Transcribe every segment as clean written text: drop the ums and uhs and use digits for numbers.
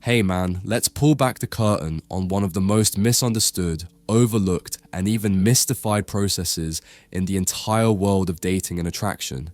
Hey man, let's pull back the curtain on one of the most misunderstood, overlooked, and even mystified processes in the entire world of dating and attraction.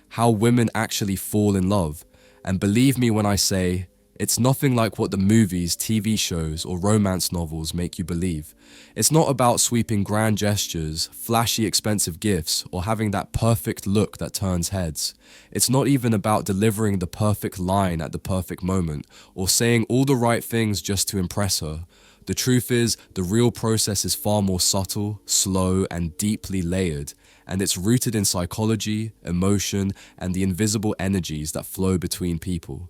How women actually fall in love. And believe me when I say, it's nothing like what the movies, TV shows, or romance novels make you believe. It's not about sweeping grand gestures, flashy expensive gifts, or having that perfect look that turns heads. It's not even about delivering the perfect line at the perfect moment, or saying all the right things just to impress her. The truth is, the real process is far more subtle, slow, and deeply layered, and it's rooted in psychology, emotion, and the invisible energies that flow between people.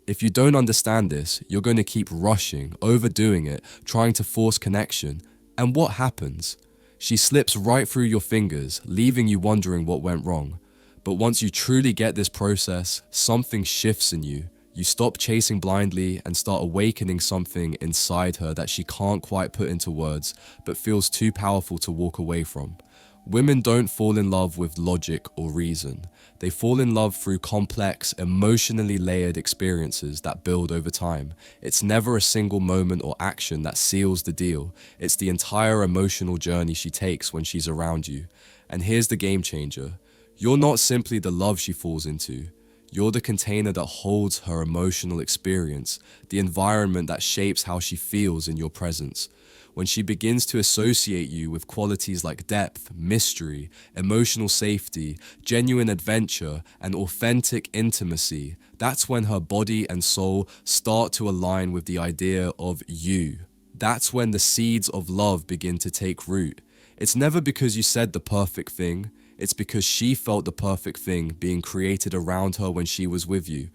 If you don't understand this, you're going to keep rushing, overdoing it, trying to force connection. And what happens? She slips right through your fingers, leaving you wondering what went wrong. But once you truly get this process, something shifts in you. You stop chasing blindly and start awakening something inside her that she can't quite put into words, but feels too powerful to walk away from. Women don't fall in love with logic or reason. They fall in love through complex, emotionally layered experiences that build over time. It's never a single moment or action that seals the deal. It's the entire emotional journey she takes when she's around you. And here's the game changer. You're not simply the love she falls into. You're the container that holds her emotional experience, the environment that shapes how she feels in your presence. When she begins to associate you with qualities like depth, mystery, emotional safety, genuine adventure, and authentic intimacy, that's when her body and soul start to align with the idea of you. That's when the seeds of love begin to take root. It's never because you said the perfect thing, it's because she felt the perfect thing being created around her when she was with you.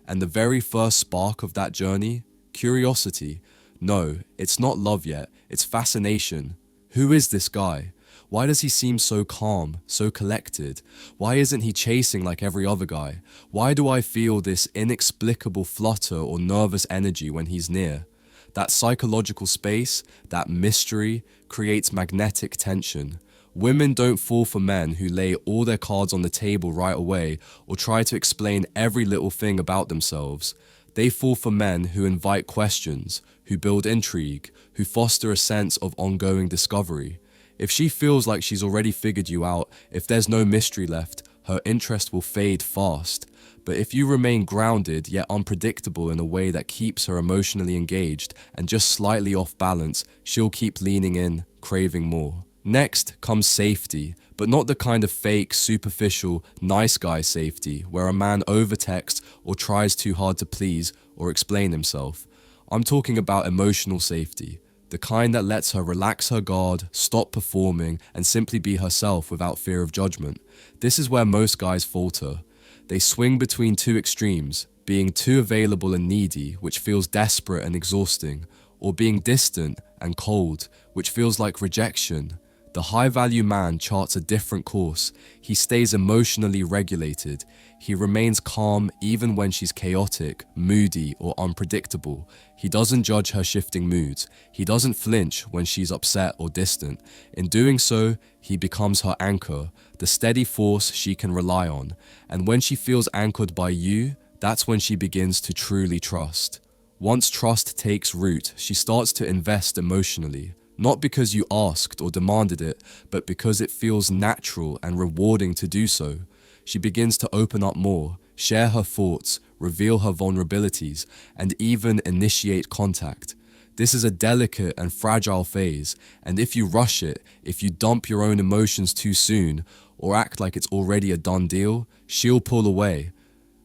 And the very first spark of that journey? Curiosity. No, it's not love yet, it's fascination. Who is this guy? Why does he seem so calm, so collected? Why isn't he chasing like every other guy? Why do I feel this inexplicable flutter or nervous energy when he's near? That psychological space, that mystery, creates magnetic tension. Women don't fall for men who lay all their cards on the table right away or try to explain every little thing about themselves. They fall for men who invite questions, who build intrigue, who foster a sense of ongoing discovery. If she feels like she's already figured you out, if there's no mystery left, her interest will fade fast. But if you remain grounded yet unpredictable in a way that keeps her emotionally engaged and just slightly off balance, she'll keep leaning in, craving more. Next comes safety, but not the kind of fake, superficial, nice guy safety where a man overtexts or tries too hard to please or explain himself. I'm talking about emotional safety, the kind that lets her relax her guard, stop performing, and simply be herself without fear of judgment. This is where most guys falter. They swing between two extremes, being too available and needy, which feels desperate and exhausting, or being distant and cold, which feels like rejection. The high-value man charts a different course. He stays emotionally regulated. He remains calm even when she's chaotic, moody, or unpredictable. He doesn't judge her shifting moods. He doesn't flinch when she's upset or distant. In doing so, he becomes her anchor, the steady force she can rely on. And when she feels anchored by you, that's when she begins to truly trust. Once trust takes root, she starts to invest emotionally. Not because you asked or demanded it, but because it feels natural and rewarding to do so. She begins to open up more, share her thoughts, reveal her vulnerabilities, and even initiate contact. This is a delicate and fragile phase, and if you rush it, if you dump your own emotions too soon, or act like it's already a done deal, she'll pull away.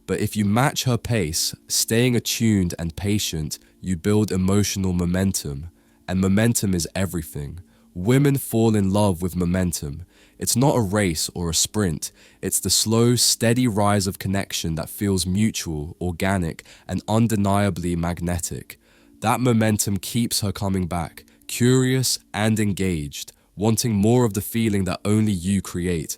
But if you match her pace, staying attuned and patient, you build emotional momentum. And momentum is everything. Women fall in love with momentum. It's not a race or a sprint. It's the slow, steady rise of connection that feels mutual, organic, and undeniably magnetic. That momentum keeps her coming back, curious and engaged, wanting more of the feeling that only you create.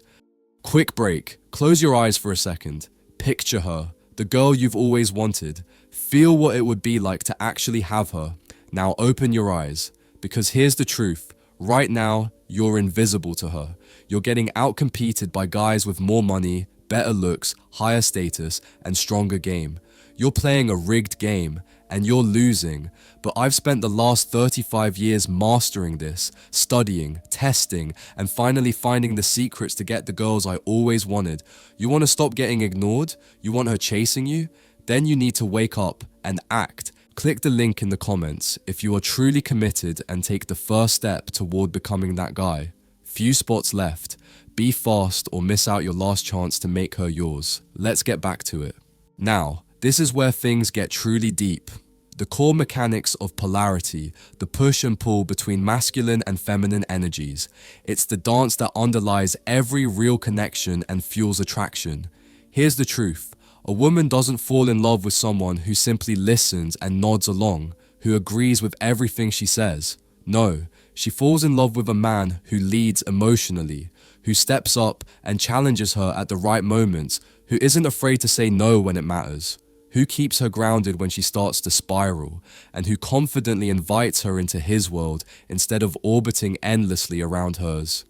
Quick break. Close your eyes for a second. Picture her, the girl you've always wanted. Feel what it would be like to actually have her. Now open your eyes, because here's the truth. Right now, you're invisible to her. You're getting outcompeted by guys with more money, better looks, higher status, and stronger game. You're playing a rigged game, and you're losing. But I've spent the last 35 years mastering this, studying, testing, and finally finding the secrets to get the girls I always wanted. You want to stop getting ignored? You want her chasing you? Then you need to wake up and act. Click the link in the comments if you are truly committed and take the first step toward becoming that guy. Few spots left. Be fast or miss out your last chance to make her yours. Let's get back to it. Now, this is where things get truly deep. The core mechanics of polarity, the push and pull between masculine and feminine energies. It's the dance that underlies every real connection and fuels attraction. Here's the truth. A woman doesn't fall in love with someone who simply listens and nods along, who agrees with everything she says. No, she falls in love with a man who leads emotionally, who steps up and challenges her at the right moments, who isn't afraid to say no when it matters, who keeps her grounded when she starts to spiral, and who confidently invites her into his world instead of orbiting endlessly around hers.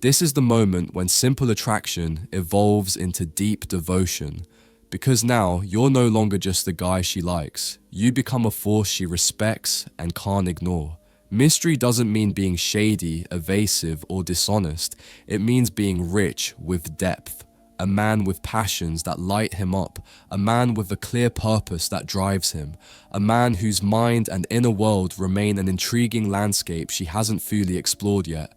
This is the moment when simple attraction evolves into deep devotion, because now you're no longer just the guy she likes. You become a force she respects and can't ignore. Mystery doesn't mean being shady, evasive, or dishonest. It means being rich with depth. A man with passions that light him up. A man with a clear purpose that drives him. A man whose mind and inner world remain an intriguing landscape she hasn't fully explored yet.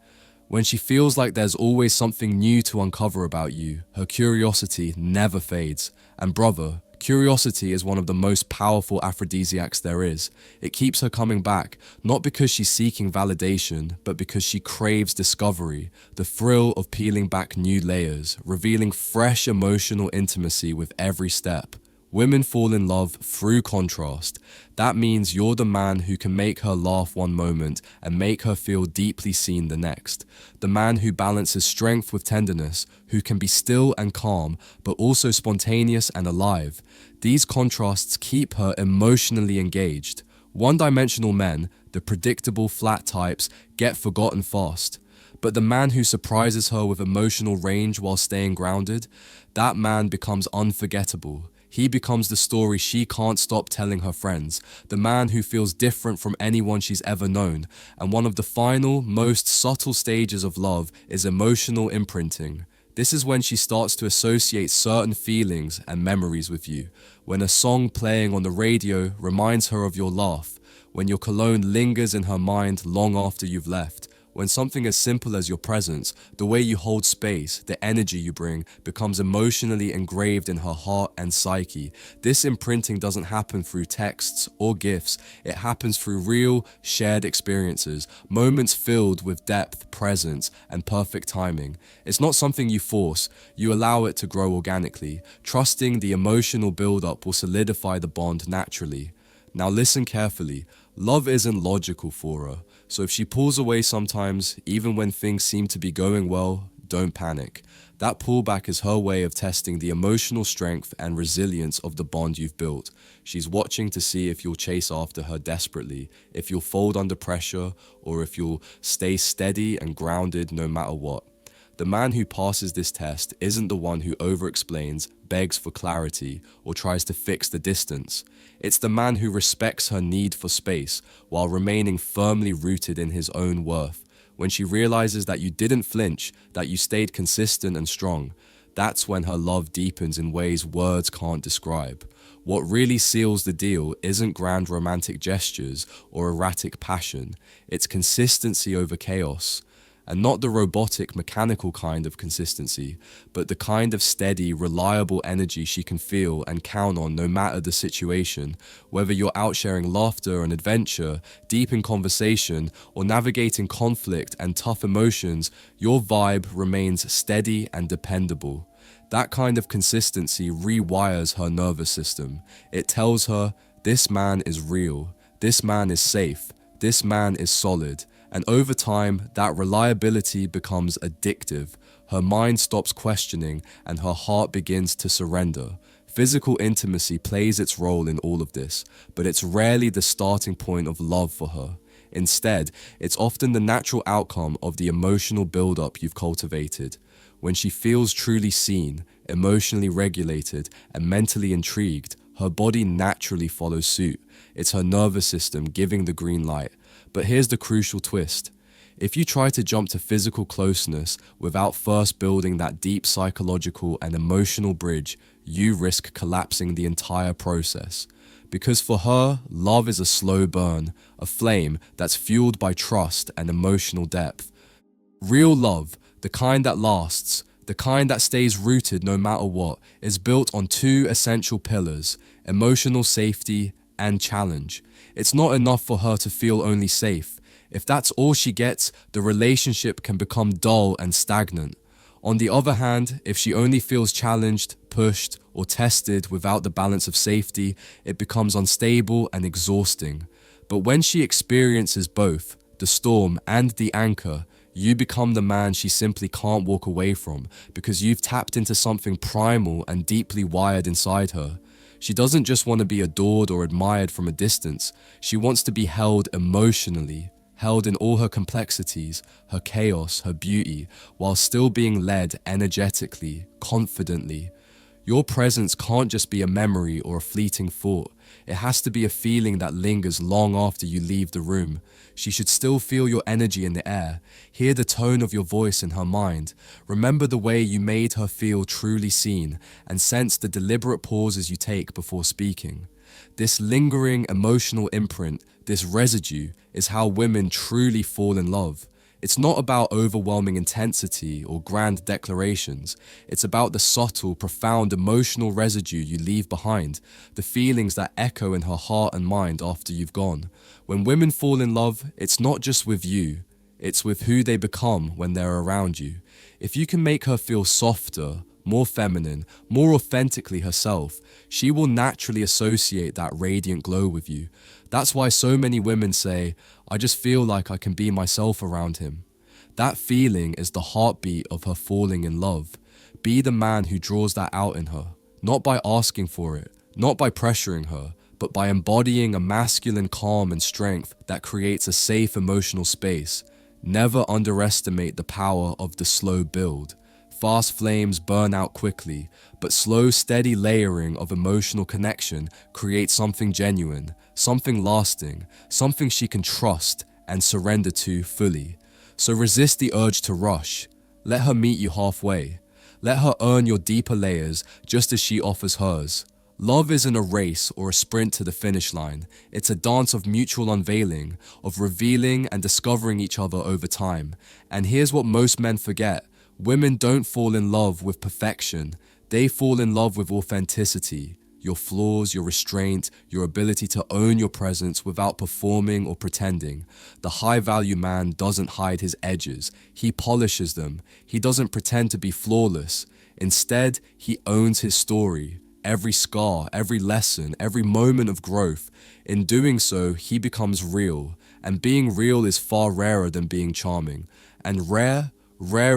When she feels like there's always something new to uncover about you, her curiosity never fades. And brother, curiosity is one of the most powerful aphrodisiacs there is. It keeps her coming back, not because she's seeking validation, but because she craves discovery, the thrill of peeling back new layers, revealing fresh emotional intimacy with every step. Women fall in love through contrast. That means you're the man who can make her laugh one moment and make her feel deeply seen the next. The man who balances strength with tenderness, who can be still and calm, but also spontaneous and alive. These contrasts keep her emotionally engaged. One-dimensional men, the predictable flat types, get forgotten fast. But the man who surprises her with emotional range while staying grounded, that man becomes unforgettable. He becomes the story she can't stop telling her friends, the man who feels different from anyone she's ever known. And one of the final, most subtle stages of love is emotional imprinting. This is when she starts to associate certain feelings and memories with you. When a song playing on the radio reminds her of your laugh. When your cologne lingers in her mind long after you've left. When something as simple as your presence, the way you hold space, the energy you bring, becomes emotionally engraved in her heart and psyche. This imprinting doesn't happen through texts or gifts. It happens through real, shared experiences, moments filled with depth, presence, and perfect timing. It's not something you force. You allow it to grow organically. Trusting the emotional build-up will solidify the bond naturally. Now listen carefully. Love isn't logical for her. So if she pulls away sometimes, even when things seem to be going well, don't panic. That pullback is her way of testing the emotional strength and resilience of the bond you've built. She's watching to see if you'll chase after her desperately, if you'll fold under pressure, or if you'll stay steady and grounded no matter what. The man who passes this test isn't the one who over-explains, begs for clarity, or tries to fix the distance. It's the man who respects her need for space while remaining firmly rooted in his own worth. When she realizes that you didn't flinch, that you stayed consistent and strong, that's when her love deepens in ways words can't describe. What really seals the deal isn't grand romantic gestures or erratic passion. It's consistency over chaos. And not the robotic, mechanical kind of consistency, but the kind of steady, reliable energy she can feel and count on no matter the situation. Whether you're out sharing laughter and adventure, deep in conversation, or navigating conflict and tough emotions, your vibe remains steady and dependable. That kind of consistency rewires her nervous system. It tells her, this man is real, this man is safe, this man is solid. And over time, that reliability becomes addictive. Her mind stops questioning and her heart begins to surrender. Physical intimacy plays its role in all of this, but it's rarely the starting point of love for her. Instead, it's often the natural outcome of the emotional build-up you've cultivated. When she feels truly seen, emotionally regulated, and mentally intrigued, her body naturally follows suit. It's her nervous system giving the green light. But here's the crucial twist. If you try to jump to physical closeness without first building that deep psychological and emotional bridge, you risk collapsing the entire process. Because for her, love is a slow burn, a flame that's fueled by trust and emotional depth. Real love, the kind that lasts, the kind that stays rooted no matter what, is built on two essential pillars: emotional safety and challenge. It's not enough for her to feel only safe. If that's all she gets, the relationship can become dull and stagnant. On the other hand, if she only feels challenged, pushed, or tested without the balance of safety, it becomes unstable and exhausting. But when she experiences both, the storm and the anchor, you become the man she simply can't walk away from, because you've tapped into something primal and deeply wired inside her. She doesn't just want to be adored or admired from a distance. She wants to be held emotionally, held in all her complexities, her chaos, her beauty, while still being led energetically, confidently. Your presence can't just be a memory or a fleeting thought. It has to be a feeling that lingers long after you leave the room. She should still feel your energy in the air, hear the tone of your voice in her mind, remember the way you made her feel truly seen, and sense the deliberate pauses you take before speaking. This lingering emotional imprint, this residue, is how women truly fall in love. It's not about overwhelming intensity or grand declarations. It's about the subtle, profound emotional residue you leave behind, the feelings that echo in her heart and mind after you've gone. When women fall in love, it's not just with you, it's with who they become when they're around you. If you can make her feel softer, more feminine, more authentically herself, she will naturally associate that radiant glow with you. That's why so many women say, "I just feel like I can be myself around him." That feeling is the heartbeat of her falling in love. Be the man who draws that out in her, not by asking for it, not by pressuring her, but by embodying a masculine calm and strength that creates a safe emotional space. Never underestimate the power of the slow build. Fast flames burn out quickly, but slow, steady layering of emotional connection creates something genuine, something lasting, something she can trust and surrender to fully. So resist the urge to rush. Let her meet you halfway. Let her earn your deeper layers just as she offers hers. Love isn't a race or a sprint to the finish line. It's a dance of mutual unveiling, of revealing and discovering each other over time. And here's what most men forget. Women don't fall in love with perfection. They fall in love with authenticity. Your flaws, your restraint, your ability to own your presence without performing or pretending. The high-value man doesn't hide his edges. He polishes them. He doesn't pretend to be flawless. Instead, he owns his story. Every scar, every lesson, every moment of growth. In doing so, he becomes real. And being real is far rarer than being charming. And rare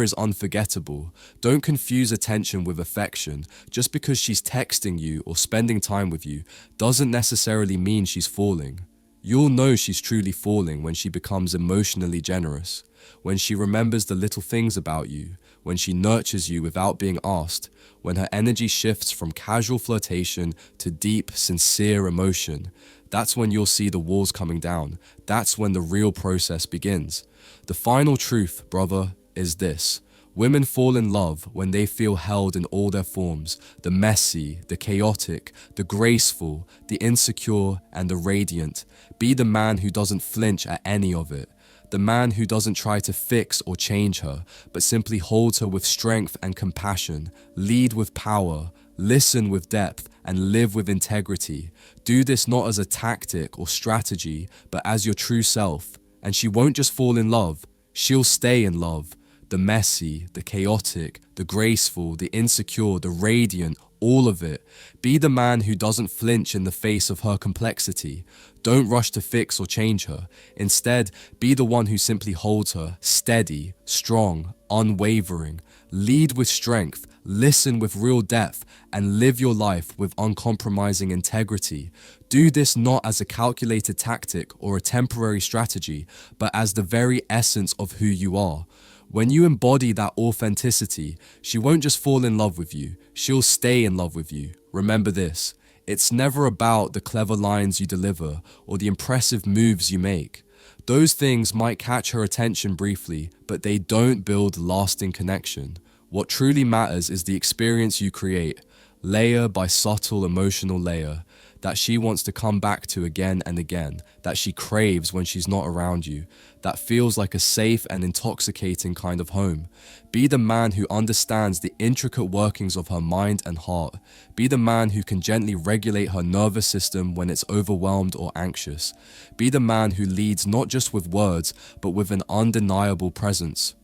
is unforgettable. Don't confuse attention with affection. Just because she's texting you or spending time with you doesn't necessarily mean she's falling. You'll know she's truly falling when she becomes emotionally generous, when she remembers the little things about you, when she nurtures you without being asked, when her energy shifts from casual flirtation to deep, sincere emotion. That's when you'll see the walls coming down. That's when the real process begins. The final truth, brother, is this. Women fall in love when they feel held in all their forms, the messy, the chaotic, the graceful, the insecure, and the radiant. Be the man who doesn't flinch at any of it. The man who doesn't try to fix or change her, but simply holds her with strength and compassion. Lead with power, listen with depth, and live with integrity. Do this not as a tactic or strategy, but as your true self. And she won't just fall in love, she'll stay in love. The messy, the chaotic, the graceful, the insecure, the radiant, all of it. Be the man who doesn't flinch in the face of her complexity. Don't rush to fix or change her. Instead, be the one who simply holds her, steady, strong, unwavering. Lead with strength, listen with real depth, and live your life with uncompromising integrity. Do this not as a calculated tactic or a temporary strategy, but as the very essence of who you are. When you embody that authenticity, she won't just fall in love with you, she'll stay in love with you. Remember this, It's never about the clever lines you deliver or the impressive moves you make. Those things might catch her attention briefly, but they don't build lasting connection. What truly matters is the experience you create, layer by subtle emotional layer, that she wants to come back to again and again, that she craves when she's not around you, that feels like a safe and intoxicating kind of home. Be the man who understands the intricate workings of her mind and heart. Be the man who can gently regulate her nervous system when it's overwhelmed or anxious. Be the man who leads not just with words, but with an undeniable presence.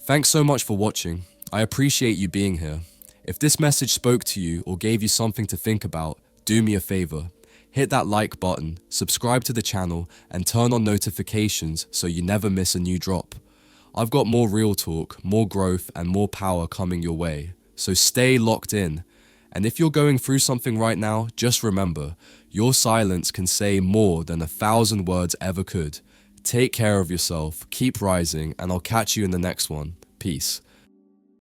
Thanks so much for watching. I appreciate you being here. If this message spoke to you or gave you something to think about, do me a favor. Hit that like button, subscribe to the channel, and turn on notifications so you never miss a new drop. I've got more real talk, more growth, and more power coming your way. So stay locked in. And if you're going through something right now, just remember, your silence can say more than 1,000 words ever could. Take care of yourself, keep rising, and I'll catch you in the next one. Peace.